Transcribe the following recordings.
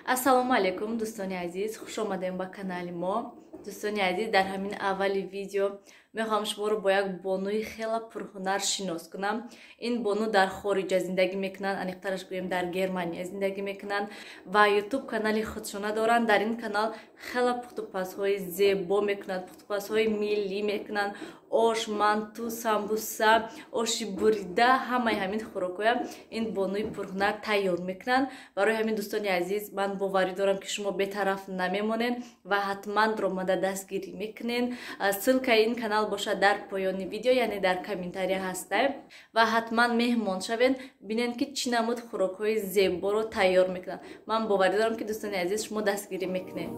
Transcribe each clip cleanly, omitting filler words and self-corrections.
Ассалому алейкум дӯстони азиз, хуш омадем ба канали мо. Дӯстони азиз, дар ҳамин аввали видео мехоҳам шуморо бо як бонуи хела пурҳунар шинос кунам. Ин бону дар хориҷа зиндагӣ мекунанд, аниқтараш гӯем дар Германия зиндагӣ мекунанд ва ютуб канали худшона доранд. Дар ин канал хела пухтупазҳои зебо мекунанд, пухтупазҳои миллӣ мекунанд, ош, манту, самбуса, оши бурида, ҳамаи ҳамин хӯрокҳоям ин бонуи пурҳунар тайёр мекунанд. Барои ҳамин дӯстони азиз, ман боварӣ дорам ки шумо бетараф намемонед ва ҳатман ромада дастгирӣ мекунед. Ссилкаи ин канал бошад дар поёни видео, яъне дар комментария ҳастад ва ҳатман меҳмон шавед, бинед ки чӣ намуд хӯрокҳои зеборо тайёр мекунанд. Ман боварӣ дорам ки дӯстони азиз шумо дастгирӣ мекунед.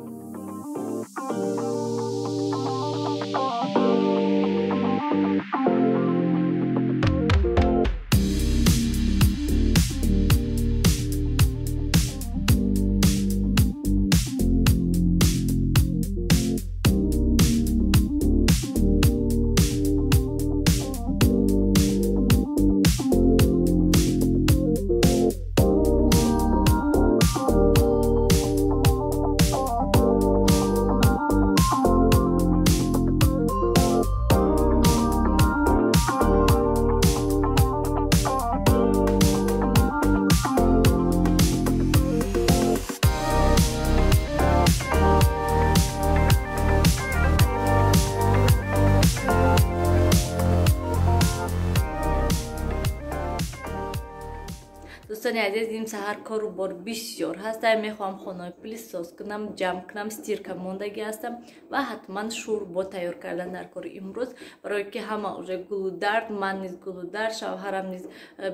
Дӯстони азиз, имсаҳар кору бор бисёр ҳастам. Мехоҳам хонаи пилисос кунам, ҷамъ кунам, стирка мондагӣ ҳастам ва ҳатман шӯрбо тайёр кардан дар кори имрӯз, барое ки ҳама уже гулудард, ман низ гулудард, шавҳарам низ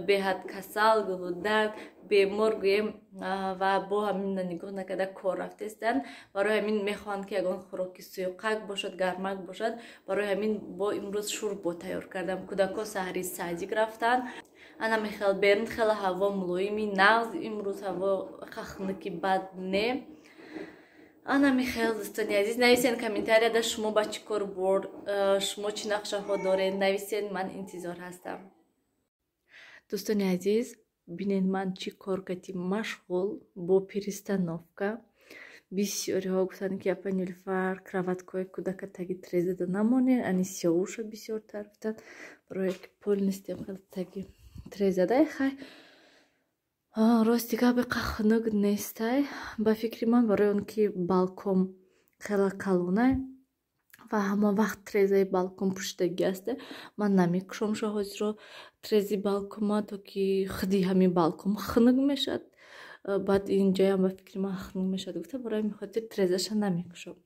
беҳад касал, гулудард, бемор гӯем ва бо ҳамин нигоҳ накарда кор рафтестанд. Барои ҳамин мехоҳанд ки ягон хӯроки суюқак бошад, гармак бошад. Барои ҳамин бо имрӯз шӯрбо тайёр кардам. Кӯдако саҳри садик рафтанд. Ана мехел берн, хела ҳаво мулоими нағз, имрӯз ҳаво хахники бад не. Ана мехел дӯстони азиз, нависен комментарияда шумо ба чӣ кор бор, шумо чӣ нақшаҳо доред, нависен, ман интизор ҳастам. Дӯстони азиз, бинед ман чӣ кор кардим машғул бо перестановка. Бисёриҳо гуфтанд ки апа Нилуфар, кроваткаҳои кӯдака таги трезада намонед, ани сиёвуша бисёр тарафтанд, барое ки полностью хел таги трезадай хай. Рости габи қахнук нестай. Ба фикри ман барои он ки балкон хела калонай ва ҳама вақт трезаи балкон пуштаги аста. Ман намекушам шо ҳозиро трези балкома, то ки худи ҳамин балкон хнук мешад. Баъд инҷоям ба фикри ман хнук мешад. Гуфта барои ҳамин хотир трезаша намекушам.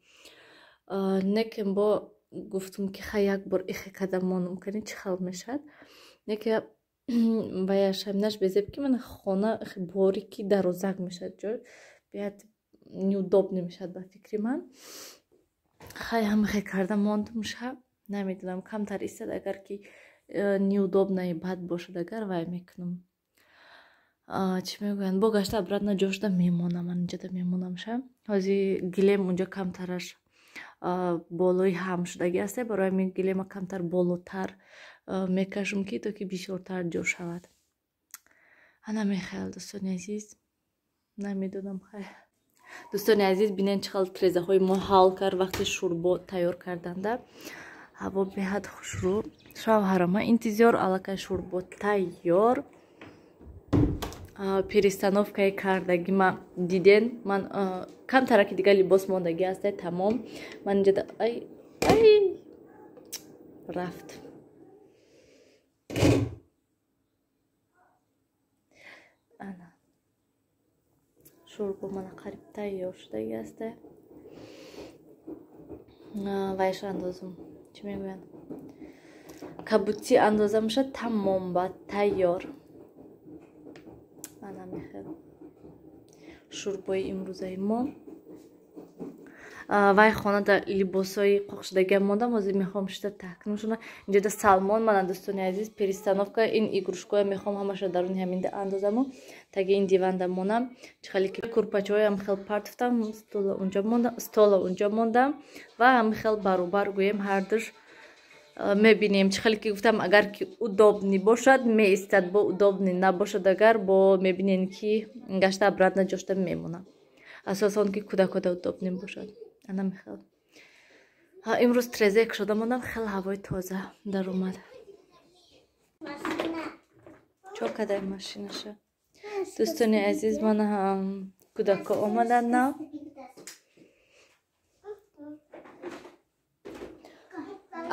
Некем бо гуфтум ки хай як бор ихе кадамонум кани чӣ хел мешад. Неке баяшамнаш безеб ки ман хона борики дарозак мешад ҷой. Беҳад неудобно мешад ба фикри ман. Хай ҳамихе карда мондум шаб. Намедонам камтар истад агар ки неудобнаи бад бошад агар вай мекунам. Чӣ мегӯянд? Бо гашта обратно ҷошда мемонам, ман инҷода мемонам шаб. Ҳозир гилем унҷо камтараш болои ҳам шудагӣ аст. Барои ҳамин гилема камтар болотар мекашам ки то ки бисёртар ҷо шавад. Ана мехел дӯстони азиз, намедонам хай. Дӯстони азиз, бинед чӣ хел трезаҳои мо ҳал кард вақти шӯрбо тайёр карданда. Ҳаво беҳад хушрӯ. Шавҳарам интизор, аллакай шӯрбо тайёр. Перестановкаи кардаги ман диден, ман камтараки дига либос мондагӣ аст, тамом. Ман инҷода ай рафт. Ана шӯрбо мана қариб тайёр шудагӣ аст. Вайш андозам, чӣ мегӯянд? Кабутӣ андоза мешад, тамом ба тайёр. Ана мехел шӯрбои имрӯзаи мо. Вай хонада либосҳои қоқшудагиам мондам. Ҳозир мехоҳам шита такним шуна. Инҷода салмон мана дӯстони азиз, перестановка ин игрушкоя мехоҳам ҳамаша даруни ҳаминда андозаму таги ин диванда монам. Чихали ки курпачаҳоям хел партофтам, стола унҷо мондам ва ҳамихел баробар гӯем ҳардуш мебинем. Чихали ки гуфтам агар ки удобни бошад меистад, бо удобни набошад агар бо мебинем ки гашта обратно ҷошта мемонам. асосан ки кӯдакода удоб небошад. ана мехел имрӯз трезек шуда монам, хел ҳавои тоза дар омад. чо кадай машинаша. дӯстони азиз, мана кӯдако омадан на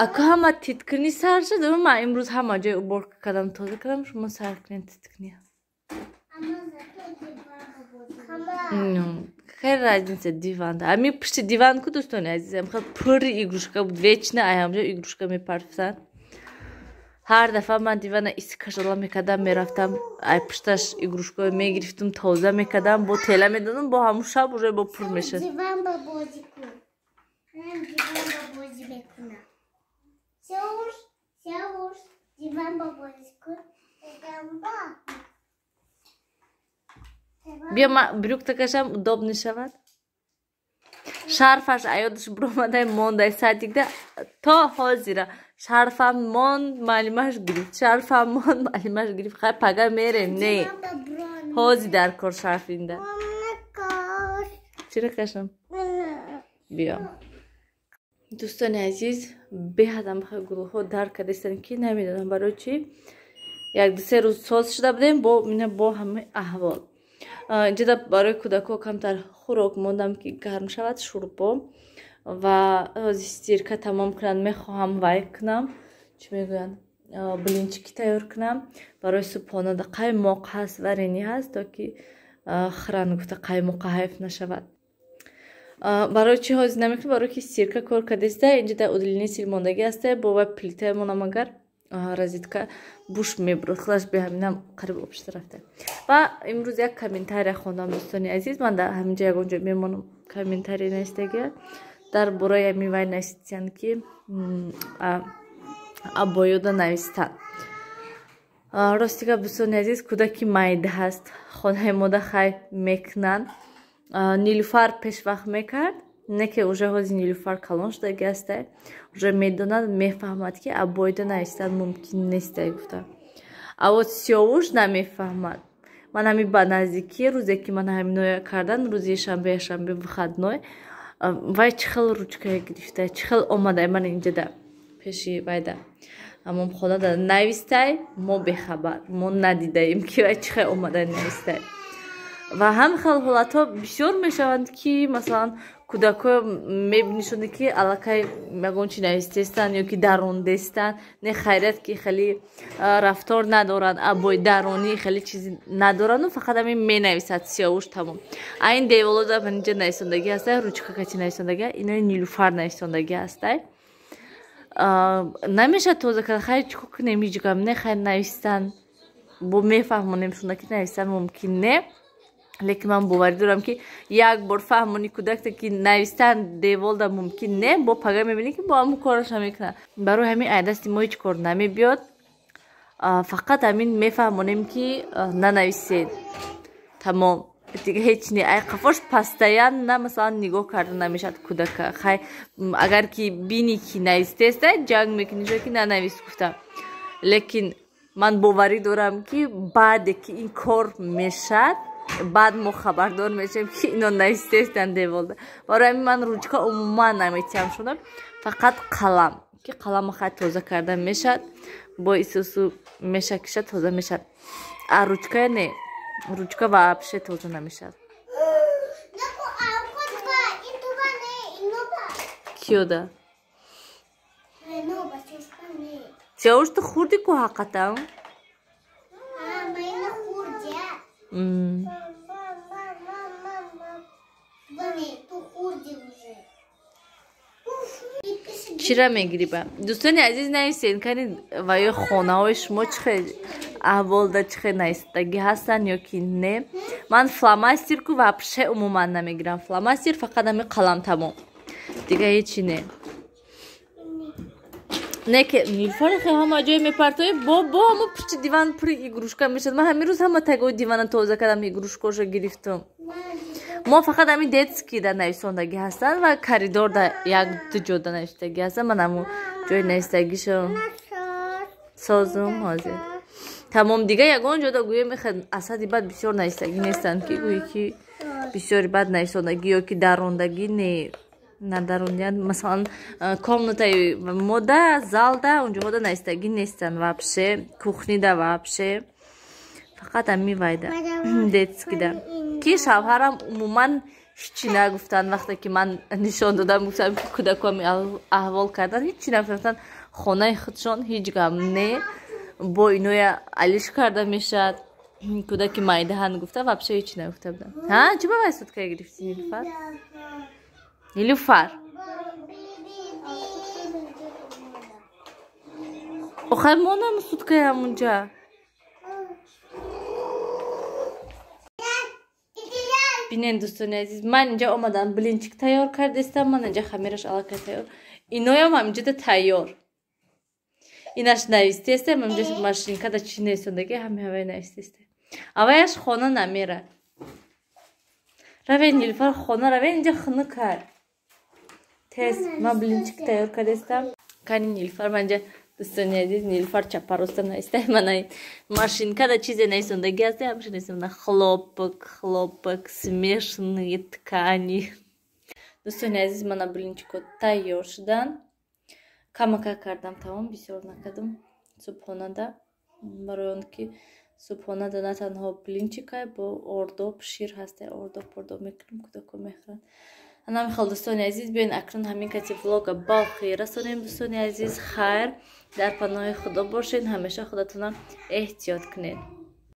ака ҳама титкини сар шуд. ман имрӯз ҳама ҷои уборка кардам, тоза кардам. шумо сар кунед титкини. خیلی разница диванда. Ами пишти диван ку дӯстони азизам, хел пури игрушка буд. Вечно аямҷо игрушка мепарфтанд. ҳар дафъа ман дивана истикашала мекардам, мерафтам ай пишташ игрушка мегирифтам, тоза мекардам, бо тела медодам, бо ҳамун шаб уже бо пур мешуд. Диван ба бозӣ кун. Ман диван ба бозӣ мекунам. Сеуш, диван ба бозӣ кун. бия ман брюкта кашам, удоб мешавад. шарфаш аёдаш биромадай мондай садикда то ҳозира шарфам монд, маълимаш гирифт. шарфам монд, маълимаш гирифт. хай пага мерем не ҳози дар кор шарфинда. чира кашам? биё дӯстони азиз, беҳадам гулҳо дар кардастанд ки намедонам барои чи. як дусе рӯз соз шуда будем бо ҳамаи аҳвол. инҷода барои кӯдако камтар хӯрок мондам ки гарм шавад. шӯрбо ва ҳози стирка тамом кунад. мехоҳам вай кунам, чӣ мегӯянд, блинчики тайёр кунам. барои субҳонада қаймоқ ҳаст, варени ҳаст, то ки хиран гуфта қаймоқа ҳайф нашавад. барои чӣ ҳозир намекунам? барои ки стирка кор кардеста. инҷода удалини сил мондагӣ аста. бовай плитаямонам агар розетка буш мебурад. худаш беҳаминам қариб об шуда рафта. ва имрӯз як комментария хондам дӯстони азиз. ман дар ҳаминҷа ягон ҷо мемонам комментария наистагия дар бораи мевай нависиянд ки абоёда навистан. рости гап дӯстони азиз, кӯдаки майда ҳаст. хонаи мода хай мекунанд. нилуфар пешвақт мекард, не ки уже ҳози нилуфар калон шудаги аста. уже медонад, мефаҳмад ки абоида навистан мумкин нестай гуфта. а вот сиёвуш намефаҳмад. ман ҳами ба наздикии рӯзе ки ман ҳаминоя кардан, рӯзи яшанбе выходной, вай чӣ хел ручкая гирифта, чӣ хел омадай ман инҷода пеши вайда ҳамомхонада навистай. мо бехабар, мо надидаем ки вай чӣ хел омадай навистай. ва ҳам хел ҳолатҳо бисёр мешаванд ки масалан кӯдако мебинишонӣ ки аллакай ягон чи навистестанд ё ки дарондестанд. не хайрат ки хеле рафтор надоранд, абои даронӣ хеле чизи надорану фақат ҳамин менависад сиёвуш тамом. айн деволода инҷа нависондагӣ ҳастай, ручкакачи нависондагӣ, инои нилуфар нависондагӣ ҳастай. намешад тоза кард. хай чӣ кунем ҳиҷгам не хай навистан бо мефаҳмонем шуна ки навистан мумкин не. лекин ман боварӣ дорам ки як бор фаҳмони кӯдакта ки навистан деволда мумкин не, бо пага мебинӣ ки бо ҳамун кораша мекунад. барои ҳамин ай дасти мо ҳеҷ кор намебиёд. фақат ҳамин мефаҳмонем ки нанависед тамом. дига ҳеҷ не. ай қафош пастаян на масалан нигоҳ карда намешад кӯдака. хай агар ки бинӣ ки навистеста ҷанг мекунӣ ки нанавист гуфта. лекин ман боварӣ дорам ки баъде ки ин кор мешад, баъд мо хабардор мешавем ки ино навистестанд деволда. барои ҳамин ман ручка умуман наметиҳам шунам, фақат қалам ки қалама хай тоза карда мешад, бо исусу мешакиша тоза мешад. а ручка не, ручка вообще тоза намешад. киёда сиёвуш ту хурди ку ҳаққатам? чира мегириба? дӯстони азиз нависед кани ва ё хонаҳои шумо чӣ хел аҳволда, чӣ хел наистагӣ ҳастанд ё ки не. ман фломастерку вообще умуман намегирам. фломастер фақат ҳами қалам тамом, дига ҳечи не. не ки нилуфари хел ҳама ҷое мепартои бо ҳамун пичи диван пури игрушка мешад. ман ҳамин рӯз ҳама тагои дивана тоза кардам, игрушкаша гирифтам. мо фақат ҳамин детскида нависондагӣ ҳастанд ва коридорда як ду ҷода нависондагӣ ҳастанд. ман ҳамун ҷои нависандагишо созум ҳозир тамом. дига ягон ҷода гӯем асади бад бисёр нависандагӣ нестанд ки гӯи ки бисёри бад наисондагӣ ёки дарондагӣ надарондиянд масалан комнатаи мода залда унҷоҳода наистагӣ нестанд вообще кухнида вообще фақат амивайда детскида ки шавҳарам умуман ҳичи нагуфтанд вақте ки ман нишон додам гуфтам ки кӯдакам аҳвол кардан ҳичи нагуфтанд хонаи худшон ҳеҷ гам не бо иноя алиш карда мешавад кӯдаки майдаҳанд гуфта вообще ҳичи нагуфта будам чӣ ба вай суткаи гирифти нилуфар нилуфар охай монам суткаи ҳамунҷа бинен дӯстони азиз ман инҷа омадам блинчик тайёр кардестам ман инҷа хамираш аллакай тайёр иноям ҳаминҷода тайёр инаш навистестем амҷа машинкада чӣ нависондаги ҳавай навистесте аваяш хона намера равен нилуфар хона равен инҷа хина кар тез ман блинчик тайёр кардестам кани нилуфар ман инҷа дӯстони азиз нилуфар чапароста навистай мана машинкада чизе нависондаги ҳасте ҳамаша нависонда хлопок смешанные ткани дӯстони азиз мана блинчико тайёр шудан камака кардам тамом бисёр накардам субҳонада барои он ки субҳонада на танҳо блинчикай бо ордоб шир ҳастай ордоб мекунам кӯдако мехӯранд намихол дӯстони азиз биён акнун ҳамин кати влога ба охир расонем дӯстони азиз хайр дар паноҳи худо бошед ҳамеша худатонам эҳтиёт кунед